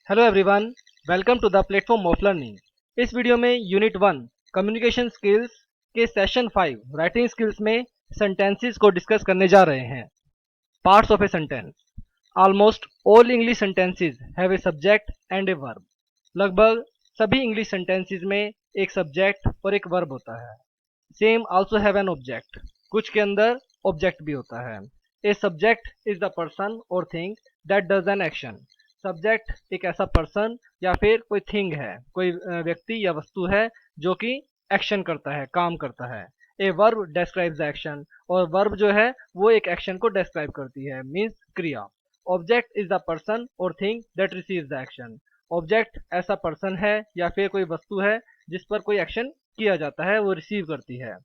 Hello everyone, welcome to the platform of learning. इस video में unit 1 communication skills के session 5 writing skills में sentences को discuss करने जा रहे हैं। Parts of a sentence. Almost all English sentences have a subject and a verb. लगभग सभी इंग्लिश सेंटेंसेस में एक सब्जेक्ट और एक वर्ब होता है। Same also have an object. कुछ के अंदर ऑब्जेक्ट भी होता है। A subject is the person और thing that does an action. Subject एक ऐसा पर्सन या फिर कोई थिंग है, कोई व्यक्ति या वस्तु है जो कि एक्शन करता है, काम करता है। A verb describes the action. और वर्ब जो है वो एक एक्शन को डिस्क्राइब करती है, मीन्स क्रिया। ऑब्जेक्ट इज द पर्सन और thing that receives the action. Object ऐसा पर्सन है या फिर कोई वस्तु है जिस पर कोई एक्शन किया जाता है, वो रिसीव करती है।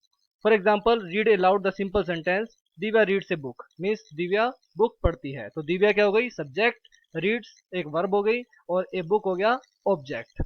For example, read aloud the simple sentence Divya reads a book, means Divya book पढ़ती है। तो दिव्या क्या हो गई? सब्जेक्ट। रीड्स एक वर्ब हो गई और ए बुक हो गया ऑब्जेक्ट।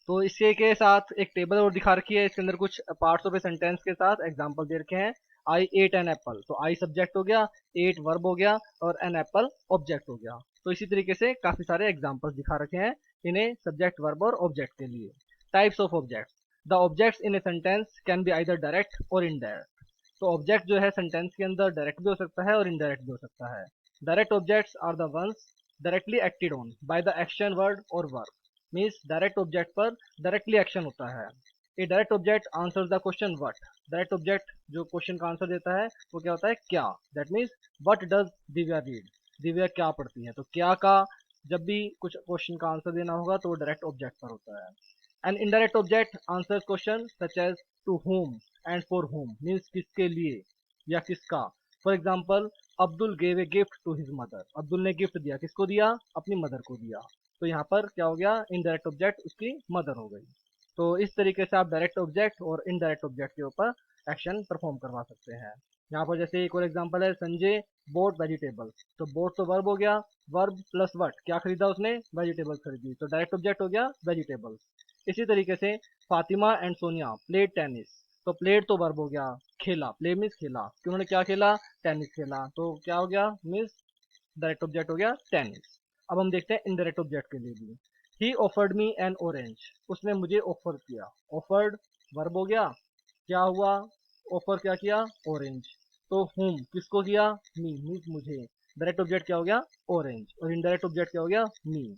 तो इसके के साथ एक टेबल और दिखा रखी है, इसके अंदर कुछ पार्ट्स ऑफ ए सेंटेंस के साथ एग्जांपल दे रखे हैं। आई एट एन एप्पल, तो आई सब्जेक्ट हो गया, एट वर्ब हो गया और एन एप्पल ऑब्जेक्ट हो गया। तो इसी तरीके से काफी सारे एग्जांपल्स दिखा रखे हैं इन्हें सब्जेक्ट, वर्ब और ऑब्जेक्ट के लिए। Types of object. The objects in a sentence can be either direct और इनडायरेक्ट। तो ऑब्जेक्ट जो है सेंटेंस के अंदर डायरेक्ट भी हो सकता है और इनडायरेक्ट भी हो सकता है। Direct objects are the ones directly acted on by the action word और वर्ब। मीन्स डायरेक्ट ऑब्जेक्ट पर डायरेक्टली एक्शन होता है। A direct object answers the question what. Direct object जो क्वेश्चन का आंसर देता है वो क्या होता है? क्या। That means what does Divya read. Divya क्या पढ़ती है। तो क्या का जब भी कुछ क्वेश्चन का आंसर देना होगा तो वो डायरेक्ट ऑब्जेक्ट पर होता है। An indirect object answers question such as to whom and for whom, means किसके लिए या किसका। For example, Abdul gave a gift to his mother. Abdul ने गिफ्ट दिया, किसको दिया? अपनी मदर को दिया। तो यहाँ पर क्या हो गया? इनडायरेक्ट ऑब्जेक्ट उसकी मदर हो गई। तो इस तरीके से आप डायरेक्ट ऑब्जेक्ट और इनडायरेक्ट ऑब्जेक्ट के ऊपर एक्शन परफॉर्म करवा सकते हैं। यहाँ पर जैसे एक और एग्जांपल है, संजय बोट वेजिटेबल्स। तो बोट तो वर्ब हो गया, वर्ब प्लस व्हाट, क्या खरीदा उसने? वेजिटेबल्स खरीदी। तो डायरेक्ट ऑब्जेक्ट हो गया वेजिटेबल्स। इसी तरीके से Fatima and Sonia played tennis. तो प्लेड तो वर्ब हो गया, खेला, प्ले मीन्स खेला, कि उन्होंने क्या खेला? टेनिस खेला। तो क्या हो गया? मीन्स डायरेक्ट ऑब्जेक्ट हो गया टेनिस। अब हम देखते हैं इनडायरेक्ट ऑब्जेक्ट के लिए भी। ही ऑफर्ड मी एन ऑरेंज। उसने मुझे ऑफर किया। ऑफर्ड वर्ब हो गया, क्या हुआ? ऑफर क्या किया? ऑरेंज। तो हुम किसको किया? मी, मीन्स मुझे। डायरेक्ट ऑब्जेक्ट क्या हो गया? ऑरेंज। और इनडायरेक्ट ऑब्जेक्ट क्या हो गया? मी।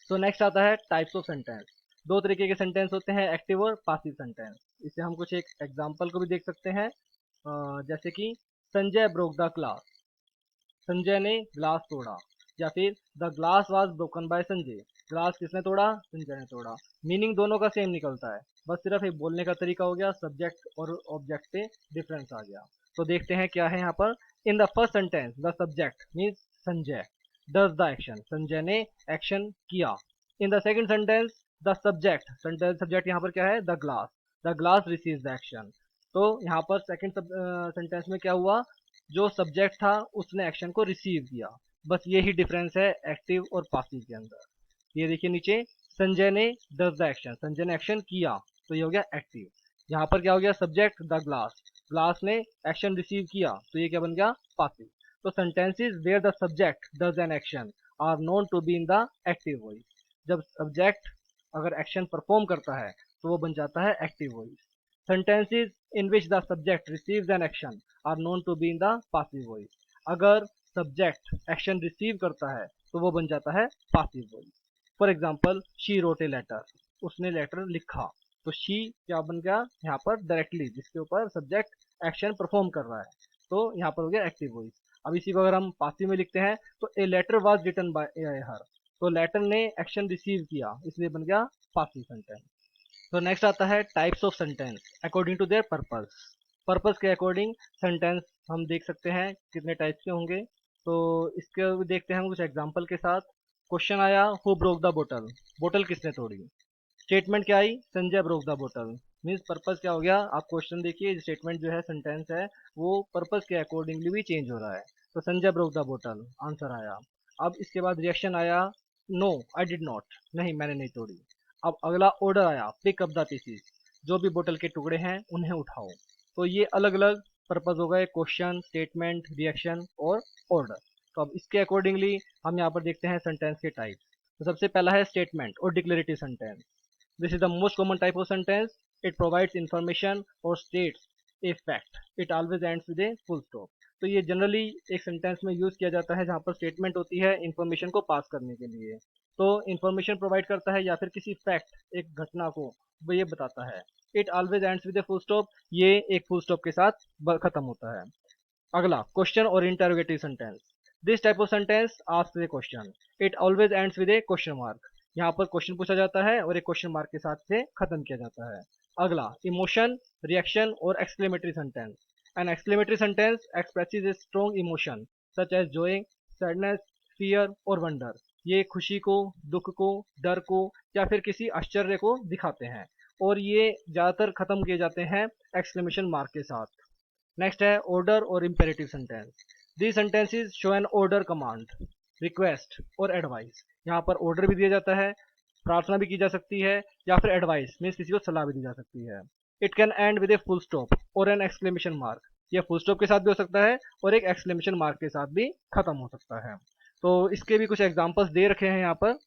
तो नेक्स्ट आता है टाइप्स ऑफ सेंटेंस। दो तरीके के सेंटेंस होते हैं, एक्टिव और पासिव सेंटेंस। इससे हम कुछ एक एग्जांपल को भी देख सकते हैं। जैसे कि Sanjay broke the glass. Sanjay ने ग्लास तोड़ा। या फिर the glass was broken by Sanjay. Glass किसने तोड़ा? संजय ने तोड़ा। मीनिंग दोनों का सेम निकलता है, बस सिर्फ एक बोलने का तरीका हो गया, सब्जेक्ट और ऑब्जेक्ट पे डिफरेंस आ गया। तो देखते हैं क्या है यहाँ पर। In the first sentence the subject means Sanjay does the action. Sanjay ने एक्शन किया। In the second sentence the subject, subject यहाँ पर क्या है? The glass. The glass receives the action. तो यहाँ पर सेकंड सेंटेंस में क्या हुआ? जो सब्जेक्ट था उसने एक्शन को रिसीव किया। बस यही डिफरेंस है एक्टिव और पासिव के अंदर। ये देखिए नीचे, संजय ने डज द एक्शन, संजय ने एक्शन किया, तो ये हो गया एक्टिव। यहाँ पर क्या हो गया? सब्जेक्ट द ग्लास, ग्लास ने एक्शन रिसीव किया, तो ये क्या बन गया? पासिव। तो sentences where the subject does an action are known to be in the active voice. जब सब्जेक्ट अगर एक्शन परफॉर्म करता है तो वो बन जाता है active voice. Sentences in which the subject receives an action are known to be in the passive voice. अगर सब्जेक्ट एक्शन रिसीव करता है तो वो बन जाता है passive voice. For example, she wrote a letter. उसने लेटर लिखा। तो शी क्या बन गया यहाँ पर? डायरेक्टली, जिसके ऊपर सब्जेक्ट एक्शन परफॉर्म कर रहा है, तो यहाँ पर हो गया एक्टिव वॉइस। अब इसी को अगर हम पासिव में लिखते हैं तो a letter was written by her. तो लेटर ने एक्शन रिसीव किया, इसलिए बन गया पासिव सेंटेंस। तो नेक्स्ट आता है types of sentence according to their purpose. Purpose के अकॉर्डिंग सेंटेंस हम देख सकते हैं कितने टाइप्स के होंगे। तो इसके भी देखते हैं हम कुछ एग्जांपल के साथ। क्वेश्चन आया, हु ब्रोक द बोतल। बोतल किसने तोड़ी? स्टेटमेंट क्या आई? संजय ब्रोक द बोतल। मीन्स पर्पस क्या हो गया? आप क्वेश्चन देखिए, स्टेटमेंट जो है, सेंटेंस है, वो पर्पस के अकॉर्डिंगली भी चेंज हो रहा है। तो संजय ब्रोक द बोतल, आंसर आया। अब इसके बाद रिएक्शन आया, नो आई डिड नॉट, नहीं मैंने नहीं तोड़ी। अब अगला ऑर्डर आया, पिक अप द पीसीज, जो भी बोतल के टुकड़े हैं उन्हें उठाओ। तो ये अलग अलग पर्पज हो गए, क्वेश्चन, स्टेटमेंट, रिएक्शन और ऑर्डर। तो अब इसके अकॉर्डिंगली हम यहाँ पर देखते हैं सेंटेंस के टाइप। तो सबसे पहला है स्टेटमेंट और declarative sentence. This is the most common type of sentence. It provides information और states a fact. It always ends with a full stop. तो ये जनरली एक सेंटेंस में यूज किया जाता है जहाँ पर स्टेटमेंट होती है इंफॉर्मेशन को पास करने के लिए। तो इंफॉर्मेशन प्रोवाइड करता है या फिर किसी फैक्ट, एक घटना को वो ये बताता है। It always ends with a full stop, ये एक फुल स्टॉप के साथ खत्म होता है। अगला क्वेश्चन और interrogative sentence. This type of sentence asks A question. It always ends with A question mark. यहाँ पर क्वेश्चन पूछा जाता है और एक क्वेश्चन मार्क के साथ से खत्म किया जाता है। अगला इमोशन, रिएक्शन और exclamatory sentence. An exclamatory sentence expresses a strong emotion such as joy, sadness, fear और वंडर। ये खुशी को, दुख को, डर को या फिर किसी आश्चर्य को दिखाते हैं और ये ज़्यादातर खत्म किए जाते हैं एक्सक्लेमेशन मार्क के साथ। नेक्स्ट है ऑर्डर और imperative sentence. These sentences show N order, command, request और एडवाइस। यहाँ पर ऑर्डर भी दिया जाता है, प्रार्थना भी की जा सकती है या फिर एडवाइस मीन्स किसी को सलाह भी दी जा सकती है। It can and with a full stop और एन एक्सक्लेमेशन मार्क। यह फुल स्टॉप के साथ भी हो सकता है और एक एक्सक्लेमेशन मार्क के साथ भी खत्म हो सकता है। तो इसके भी कुछ एग्जांपल्स दे रखे हैं यहाँ पर,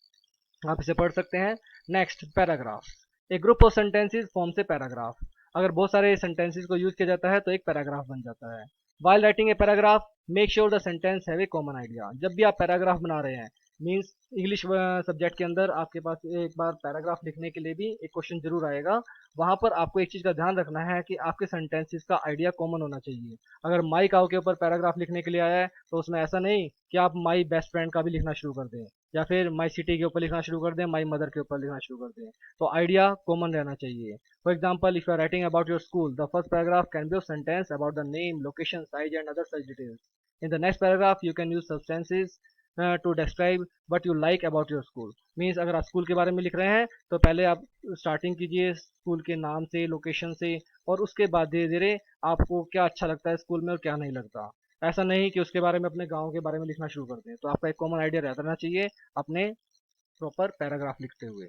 आप इसे पढ़ सकते हैं। Next paragraph. A group of sentences forms a paragraph. अगर बहुत सारे सेंटेंसेस को यूज किया जाता है तो एक पैराग्राफ बन जाता है। While writing a paragraph make sure the sentence have a common idea. जब भी आप पैराग्राफ बना रहे हैं मीन्स इंग्लिश सब्जेक्ट के अंदर आपके पास एक बार पैराग्राफ लिखने के लिए भी एक क्वेश्चन जरूर आएगा। वहां पर आपको एक चीज का ध्यान रखना है कि आपके सेंटेंसेस का आइडिया कॉमन होना चाहिए। अगर माई काऊ के ऊपर पैराग्राफ लिखने के लिए आया है तो उसमें ऐसा नहीं कि आप माई बेस्ट फ्रेंड का भी लिखना शुरू कर दें या फिर माई सिटी के ऊपर लिखना शुरू कर दें, माई मदर के ऊपर लिखना शुरू कर दें। तो आइडिया कॉमन रहना चाहिए। For example, if you are writing about your school, the first paragraph can be of sentence about the name, location, size and other such details. In the next paragraph you can use substances to describe what you like about your school. Means अगर आप school के बारे में लिख रहे हैं तो पहले आप स्टार्टिंग कीजिए स्कूल के नाम से, लोकेशन से, और उसके बाद धीरे धीरे आपको क्या अच्छा लगता है स्कूल में और क्या नहीं लगता। ऐसा नहीं कि उसके बारे में अपने गांव के बारे में लिखना शुरू कर दें। तो आपका एक कॉमन आइडिया रहना चाहिए अपने प्रॉपर पैराग्राफ लिखते हुए।